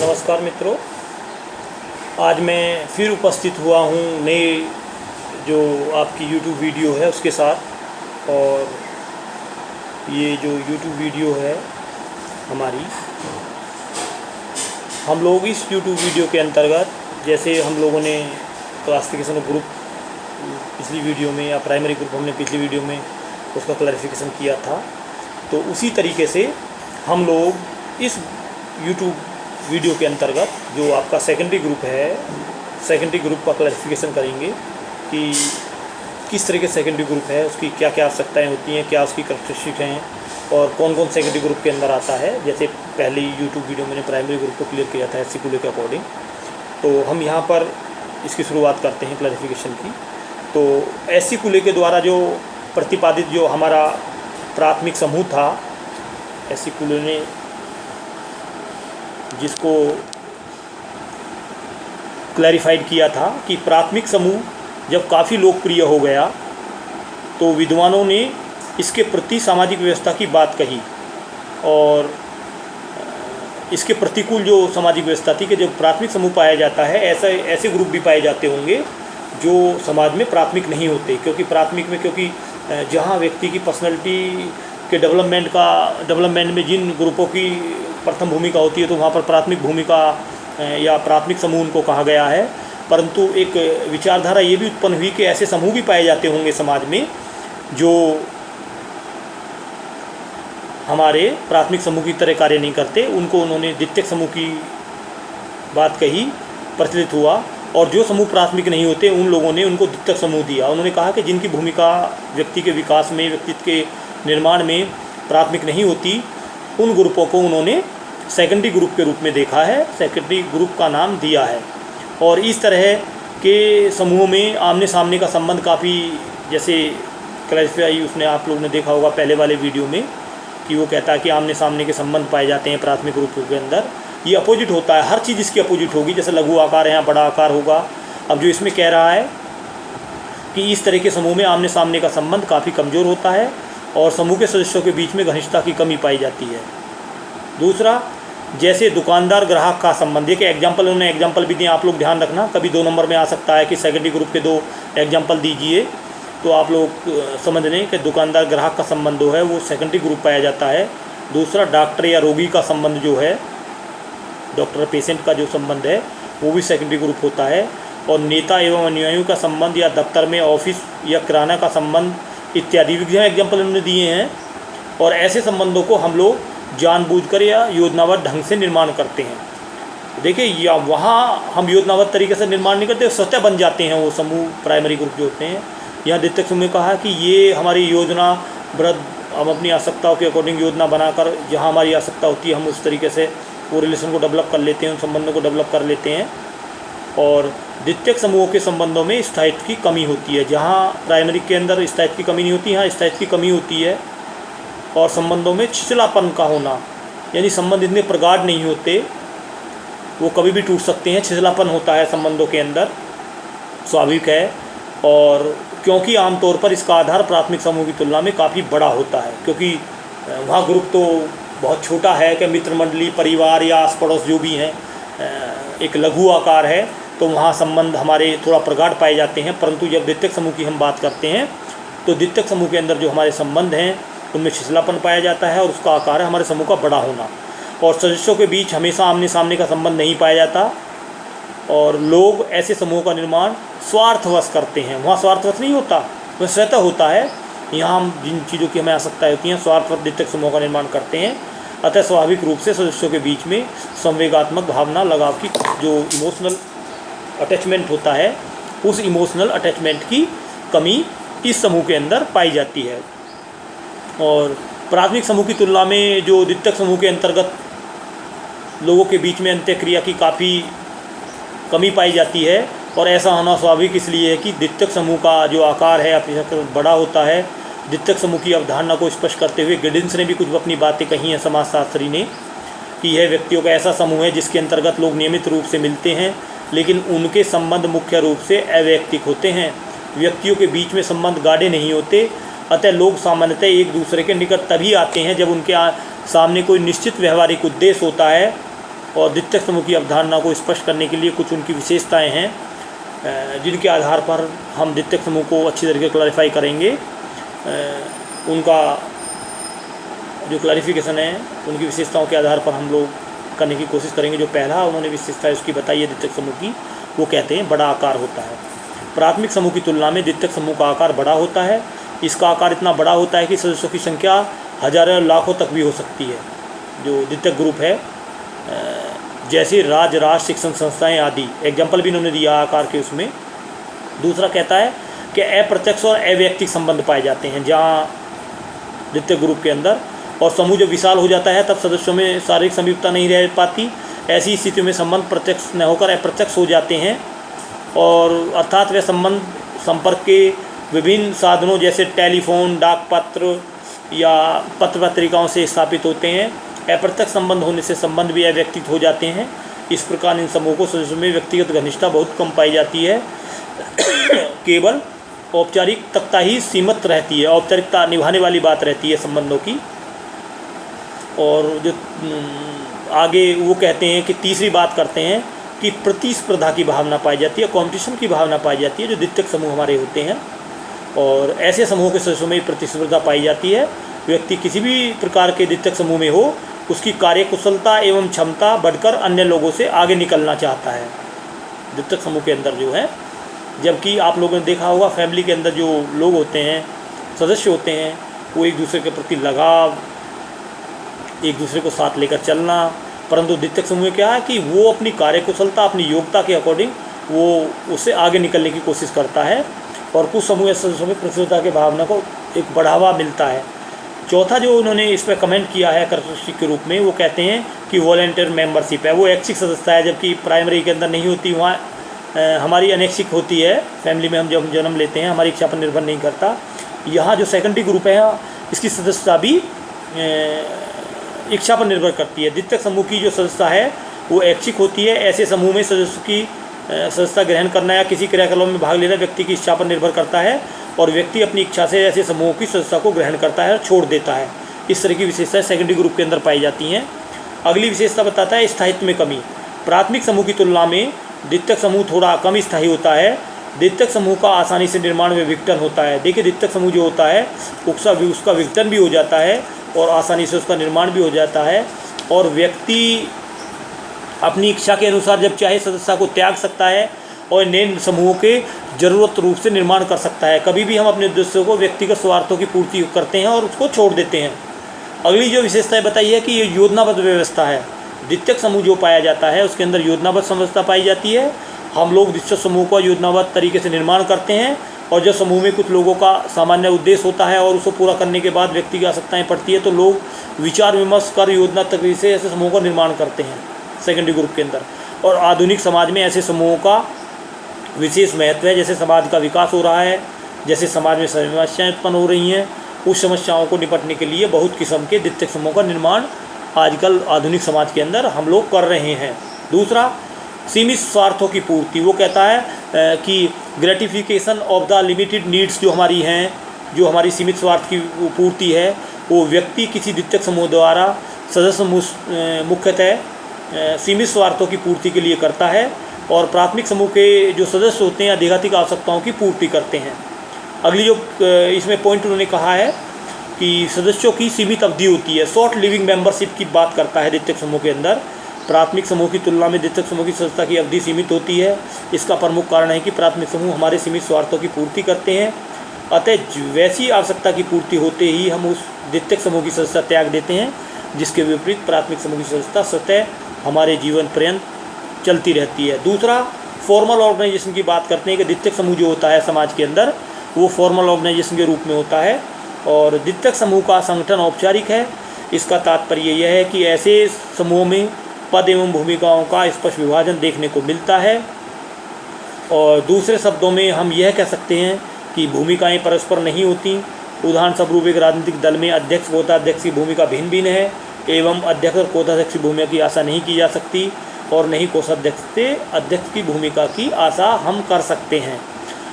नमस्कार मित्रों, आज मैं फिर उपस्थित हुआ हूँ नए जो आपकी YouTube वीडियो है उसके साथ। और ये जो YouTube वीडियो है हमारी, हम लोग इस YouTube वीडियो के अंतर्गत, जैसे हम लोगों ने क्लासिफिकेशन ग्रुप पिछली वीडियो में या प्राइमरी ग्रुप हमने पिछली वीडियो में उसका क्लैरिफिकेशन किया था, तो उसी तरीके से हम लोग इस YouTube वीडियो के अंतर्गत जो आपका सेकेंडरी ग्रुप है, सेकेंडरी ग्रुप का क्लैरिफिकेशन करेंगे कि किस तरह के सेकेंडरी ग्रुप है, उसकी क्या क्या आवश्यकताएँ होती हैं, क्या उसकी करैक्टरिस्टिक हैं और कौन कौन सेकेंडरी ग्रुप के अंदर आता है। जैसे पहली यूट्यूब वीडियो मैंने प्राइमरी ग्रुप को क्लियर किया था एससी कूले के अकॉर्डिंग, तो हम यहाँ पर इसकी शुरुआत करते हैं क्लैरिफिकेशन की। तो एससी कूले के द्वारा जो प्रतिपादित जो हमारा प्राथमिक समूह था, एससी कूले ने जिसको क्लैरिफाइड किया था कि प्राथमिक समूह जब काफ़ी लोकप्रिय हो गया तो विद्वानों ने इसके प्रति सामाजिक व्यवस्था की बात कही और इसके प्रतिकूल जो सामाजिक व्यवस्था थी कि जब प्राथमिक समूह पाया जाता है, ऐसे ग्रुप भी पाए जाते होंगे जो समाज में प्राथमिक नहीं होते, क्योंकि प्राथमिक में जहाँ व्यक्ति की पर्सनैलिटी के डेवलपमेंट में जिन ग्रुपों की प्रथम भूमिका होती है तो वहाँ पर प्राथमिक भूमिका या प्राथमिक समूह उनको कहा गया है। परंतु एक विचारधारा ये भी उत्पन्न हुई कि ऐसे समूह भी पाए जाते होंगे समाज में जो हमारे प्राथमिक समूह की तरह कार्य नहीं करते, उनको उन्होंने द्वितीयक समूह की बात कही, प्रचलित हुआ। और जो समूह प्राथमिक नहीं होते उन लोगों ने उनको द्वितीयक समूह दिया। उन्होंने कहा कि जिनकी भूमिका व्यक्ति के विकास में, व्यक्तित्व के निर्माण में प्राथमिक नहीं होती, उन ग्रुपों को उन्होंने सेकेंडरी ग्रुप के रूप में देखा है, सेकेंडरी ग्रुप का नाम दिया है। और इस तरह के समूहों में आमने सामने का संबंध काफ़ी, जैसे क्लैरिफाई उसने आप लोगों ने देखा होगा पहले वाले वीडियो में कि वो कहता है कि आमने सामने के संबंध पाए जाते हैं प्राथमिक ग्रुप के अंदर। ये अपोजिट होता है, हर चीज़ इसकी अपोजिट होगी। जैसे लघु आकार है, यहाँ बड़ा आकार होगा। अब जो इसमें कह रहा है कि इस तरह के समूह में आमने सामने का संबंध काफ़ी कमज़ोर होता है और समूह के सदस्यों के बीच में घनिष्ठता की कमी पाई जाती है। दूसरा, जैसे दुकानदार ग्राहक का संबंध, एक एग्जाम्पल उन्होंने एग्जाम्पल भी दिए, आप लोग ध्यान रखना, कभी 2 नंबर में आ सकता है कि सेकेंडरी ग्रुप के 2 एग्जाम्पल दीजिए, तो आप लोग समझ लें कि दुकानदार ग्राहक का संबंध जो है वो सेकेंडरी ग्रुप पाया जाता है। दूसरा, डॉक्टर या रोगी का संबंध जो है, डॉक्टर पेशेंट का जो संबंध है वो भी सेकेंडरी ग्रुप होता है। और नेता एवं अनुयायियों का संबंध या दफ्तर में ऑफिस या किराना का संबंध इत्यादि भी एग्जाम्पल उन्होंने दिए हैं। और ऐसे संबंधों को हम लोग जानबूझकर या योजनाबद्ध ढंग से निर्माण करते हैं। देखिए, या वहाँ हम योजनाबद्ध तरीके से निर्माण नहीं करते, स्वतः बन जाते हैं वो समूह, प्राइमरी ग्रुप जो होते हैं। यहाँ द्वितीयक समूह में कहा कि ये हमारी योजना वृद्ध, हम अपनी आवश्यकताओं के अकॉर्डिंग योजना बनाकर जहाँ हमारी आवश्यकता होती है हम उस तरीके से वो रिलेशन को डेवलप कर लेते हैं, उन संबंधों को डेवलप कर लेते हैं। और द्वितीयक समूहों के संबंधों में स्थायित्व की कमी होती है, जहाँ प्राइमरी के अंदर स्थायित्व की कमी नहीं होती, यहाँ स्थायित्व की कमी होती है। और संबंधों में छिछलापन का होना, यानी संबंध इतने प्रगाढ़ नहीं होते, वो कभी भी टूट सकते हैं, छिछलापन होता है संबंधों के अंदर, स्वाभाविक है। और क्योंकि आमतौर पर इसका आधार प्राथमिक समूह की तुलना में काफ़ी बड़ा होता है, क्योंकि वहाँ ग्रुप तो बहुत छोटा है कि मित्र मंडली, परिवार या आस पड़ोस जो भी हैं, एक लघु आकार है, तो वहाँ संबंध हमारे थोड़ा प्रगाढ़ पाए जाते हैं। परंतु जब द्वितीयक समूह की हम बात करते हैं तो द्वितीयक समूह के अंदर जो हमारे संबंध हैं उनमें छिछलापन पाया जाता है और उसका आकार है हमारे समूह का बड़ा होना। और सदस्यों के बीच हमेशा आमने सामने का संबंध नहीं पाया जाता और लोग ऐसे समूह का निर्माण स्वार्थवश करते हैं। वहाँ स्वार्थवश नहीं होता, वह स्वतः होता है। यहाँ हम जिन चीज़ों की हमें आवश्यकताएँ होती हैं, स्वार्थवश द्वितीयक समूह का निर्माण करते हैं। अतः स्वाभाविक रूप से सदस्यों के बीच में संवेगात्मक भावना, लगाव की जो इमोशनल अटैचमेंट होता है, उस इमोशनल अटैचमेंट की कमी इस समूह के अंदर पाई जाती है। और प्राथमिक समूह की तुलना में जो द्वितीयक समूह के अंतर्गत लोगों के बीच में अंत्यक्रिया की काफ़ी कमी पाई जाती है। और ऐसा होना स्वाभाविक इसलिए है कि द्वितीयक समूह का जो आकार है अपेक्षाकृत बड़ा होता है। द्वितीयक समूह की अवधारणा को स्पष्ट करते हुए गिडिन्स ने भी कुछ अपनी बातें कही हैं, समाजशास्त्री ने, कि यह व्यक्तियों का ऐसा समूह है जिसके अंतर्गत लोग नियमित रूप से मिलते हैं, लेकिन उनके संबंध मुख्य रूप से अवैयक्तिक होते हैं। व्यक्तियों के बीच में संबंध गाढ़े नहीं होते। अतः लोग सामान्यतः एक दूसरे के निकट तभी आते हैं जब उनके सामने कोई निश्चित व्यवहारिक उद्देश्य होता है और द्वितीयक समूह की अवधारणा को स्पष्ट करने के लिए कुछ उनकी विशेषताएं हैं जिनके आधार पर हम द्वितीयक समूह को अच्छी तरीके से क्लैरिफाई करेंगे। उनका जो क्लैरिफिकेशन है उनकी विशेषताओं के आधार पर हम लोग करने की कोशिश करेंगे। जो पहला उन्होंने विशेषता उसकी बताई है द्वितीयक समूह की, वो कहते हैं बड़ा आकार होता है। प्राथमिक समूह की तुलना में द्वितीयक समूह का आकार बड़ा होता है। इसका आकार इतना बड़ा होता है कि सदस्यों की संख्या हजारों लाखों तक भी हो सकती है। जो द्वितीयक ग्रुप है जैसे राज्य, राष्ट्र, शिक्षण संस्थाएं आदि, एग्जाम्पल भी इन्होंने दिया आकार के उसमें। दूसरा कहता है कि अप्रत्यक्ष और अवैयक्तिक संबंध पाए जाते हैं जहाँ द्वितीयक ग्रुप के अंदर, और समूह जब विशाल हो जाता है तब सदस्यों में शारीरिक समीपता नहीं रह पाती। ऐसी स्थितियों में संबंध प्रत्यक्ष न होकर अप्रत्यक्ष हो जाते हैं, और अर्थात वे संबंध संपर्क के विभिन्न साधनों जैसे टेलीफोन, डाक पत्र या पत्र पत्रिकाओं से स्थापित होते हैं। अप्रत्यक्ष संबंध होने से संबंध भी अव्यक्तिक हो जाते हैं। इस प्रकार इन समूहों को सदस्यों में व्यक्तिगत घनिष्ठता बहुत कम पाई जाती है। केवल औपचारिकता ही सीमित रहती है, औपचारिकता निभाने वाली बात रहती है संबंधों की। और जो आगे वो कहते हैं कि तीसरी बात करते हैं कि प्रतिस्पर्धा की भावना पाई जाती है, कंपटीशन की भावना पाई जाती है जो द्वितीयक समूह हमारे होते हैं। और ऐसे समूहों के सदस्यों में प्रतिस्पर्धा पाई जाती है। व्यक्ति किसी भी प्रकार के द्वितीयक समूह में हो, उसकी कार्यकुशलता एवं क्षमता बढ़कर अन्य लोगों से आगे निकलना चाहता है द्वितीयक समूह के अंदर जो है। जबकि आप लोगों ने देखा होगा फैमिली के अंदर जो लोग होते हैं, सदस्य होते हैं, वो एक दूसरे के प्रति लगाव, एक दूसरे को साथ लेकर चलना। परंतु द्वितीयक समूह में क्या है कि वो अपनी कार्यकुशलता, अपनी योग्यता के अकॉर्डिंग वो उससे आगे निकलने की कोशिश करता है। और कुछ समूह सदस्यों में प्रतिस्पर्धा की भावना को एक बढ़ावा मिलता है। चौथा जो उन्होंने इस पर कमेंट किया है कैरेक्टरिस्टिक के रूप में, वो कहते हैं कि वॉलंटियर मेंबरशिप है, वो ऐच्छिक सदस्यता है, जबकि प्राइमरी के अंदर नहीं होती। वहाँ हमारी अनैच्छिक होती है। फैमिली में हम जब जन्म लेते हैं हमारी इच्छा पर निर्भर नहीं करता। यहाँ जो सेकेंडरी ग्रुप है इसकी सदस्यता भी इच्छा पर निर्भर करती है। द्वितीयक समूह की जो सदस्यता है वो ऐच्छिक होती है। ऐसे समूह में सदस्यों की सदस्यता ग्रहण करना या किसी क्रियाकलाप में भाग लेना व्यक्ति की इच्छा पर निर्भर करता है, और व्यक्ति अपनी इच्छा से ऐसे समूहों की सदस्यता को ग्रहण करता है और छोड़ देता है। इस तरह की विशेषताएं सेकेंडरी ग्रुप के अंदर पाई जाती हैं। अगली विशेषता बताता है स्थायित्व में कमी। प्राथमिक समूह की तुलना में द्वितीयक समूह थोड़ा कम स्थायी होता है। द्वितीयक समूह का आसानी से निर्माण में विघटन होता है। देखिए द्वितीयक समूह जो होता है उसका विघटन भी हो जाता है और आसानी से उसका निर्माण भी हो जाता है, और व्यक्ति अपनी इच्छा के अनुसार जब चाहे सदस्यता को त्याग सकता है और नए समूहों के ज़रूरत रूप से निर्माण कर सकता है। कभी भी हम अपने उद्देश्यों को व्यक्तिगत स्वार्थों की पूर्ति करते हैं और उसको छोड़ देते हैं। अगली जो विशेषताएं बताई है कि ये योजनाबद्ध व्यवस्था है। द्वितीयक समूह जो पाया जाता है उसके अंदर योजनाबद्ध व्यवस्था पाई जाती है। हम लोग द्वितीयक समूह का योजनाबद्ध तरीके से निर्माण करते हैं, और जब समूह में कुछ लोगों का सामान्य उद्देश्य होता है और उसको पूरा करने के बाद व्यक्ति की आवश्यकताएँ पड़ती है तो लोग विचार विमर्श कर योजना तरीके से ऐसे समूह का निर्माण करते हैं सेकेंडरी ग्रुप के अंदर। और आधुनिक समाज में ऐसे समूहों का विशेष महत्व है। जैसे समाज का विकास हो रहा है, जैसे समाज में समस्याएं उत्पन्न हो रही हैं, उस समस्याओं को निपटने के लिए बहुत किस्म के द्वितीयक समूहों का निर्माण आजकल आधुनिक समाज के अंदर हम लोग कर रहे हैं। दूसरा सीमित स्वार्थों की पूर्ति। वो कहता है कि gratification of the limited needs जो हमारी हैं, जो हमारी सीमित स्वार्थ की पूर्ति है, वो व्यक्ति किसी द्वितीयक समूह द्वारा सदस्य मुख्यतः सीमित स्वार्थों की पूर्ति के लिए करता है, और प्राथमिक समूह के जो सदस्य होते हैं आध्यात्मिक आवश्यकताओं की पूर्ति करते हैं। अगली जो इसमें पॉइंट उन्होंने कहा है कि सदस्यों की सीमित अवधि होती है। शॉर्ट लिविंग मेंबरशिप की बात करता है द्वितीयक समूह के अंदर। प्राथमिक समूह की तुलना में द्वितीयक समूह की सदस्यता की अवधि सीमित होती है। इसका प्रमुख कारण है कि प्राथमिक समूह हमारे सीमित स्वार्थों की पूर्ति करते हैं, अतः वैसी आवश्यकता की पूर्ति होते ही हम उस द्वितीयक समूह की सदस्यता त्याग देते हैं, जिसके विपरीत प्राथमिक समूह की सदस्यता स्वतः हमारे जीवन पर्यंत चलती रहती है। दूसरा फॉर्मल ऑर्गेनाइजेशन की बात करते हैं कि द्वितीयक समूह जो होता है समाज के अंदर वो फॉर्मल ऑर्गेनाइजेशन के रूप में होता है, और द्वितीयक समूह का संगठन औपचारिक है। इसका तात्पर्य यह है कि ऐसे समूह में पद एवं भूमिकाओं का स्पष्ट विभाजन देखने को मिलता है, और दूसरे शब्दों में हम यह कह सकते हैं कि भूमिकाएं परस्पर नहीं होती। उदाहरण स्वरूप एक राजनीतिक दल में अध्यक्ष कोषाध्यक्ष की भूमिका भिन्न भिन्न है, एवं अध्यक्ष और कोषाध्यक्ष की भूमिका की आशा नहीं की जा सकती, और नहीं कोषाध्यक्ष से अध्यक्ष की भूमिका की आशा हम कर सकते हैं।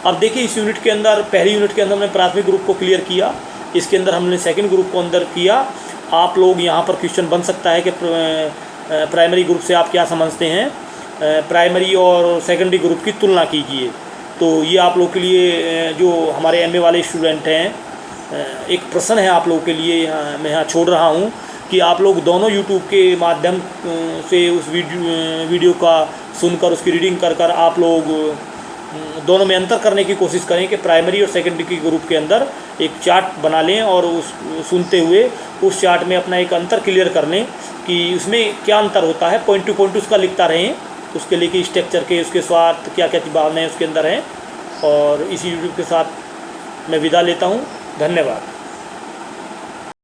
अब देखिए इस यूनिट के अंदर, पहली यूनिट के अंदर हमने प्राथमिक ग्रुप को क्लियर किया, इसके अंदर हमने सेकंड ग्रुप को अंदर किया। आप लोग यहाँ पर क्वेश्चन बन सकता है कि प्राइमरी ग्रुप से आप क्या समझते हैं, प्राइमरी और सेकेंडरी ग्रुप की तुलना कीजिए। तो ये आप लोग के लिए जो हमारे एमए वाले स्टूडेंट हैं, एक प्रश्न है आप लोगों के लिए, मैं यहाँ छोड़ रहा हूँ कि आप लोग दोनों यूट्यूब के माध्यम से उस वीडियो का सुनकर उसकी रीडिंग कर आप लोग दोनों में अंतर करने की कोशिश करें कि प्राइमरी और सेकेंडरी की ग्रुप के अंदर एक चार्ट बना लें और उस सुनते हुए उस चार्ट में अपना एक अंतर क्लियर कर लें कि उसमें क्या अंतर होता है। पॉइंट टू पॉइंट उसका लिखता रहें, उसके लिए कि स्ट्रक्चर के उसके स्वार्थ क्या क्या भावनाएँ उसके अंदर हैं। और इसी यूट्यूब के साथ मैं विदा लेता हूँ। धन्यवाद।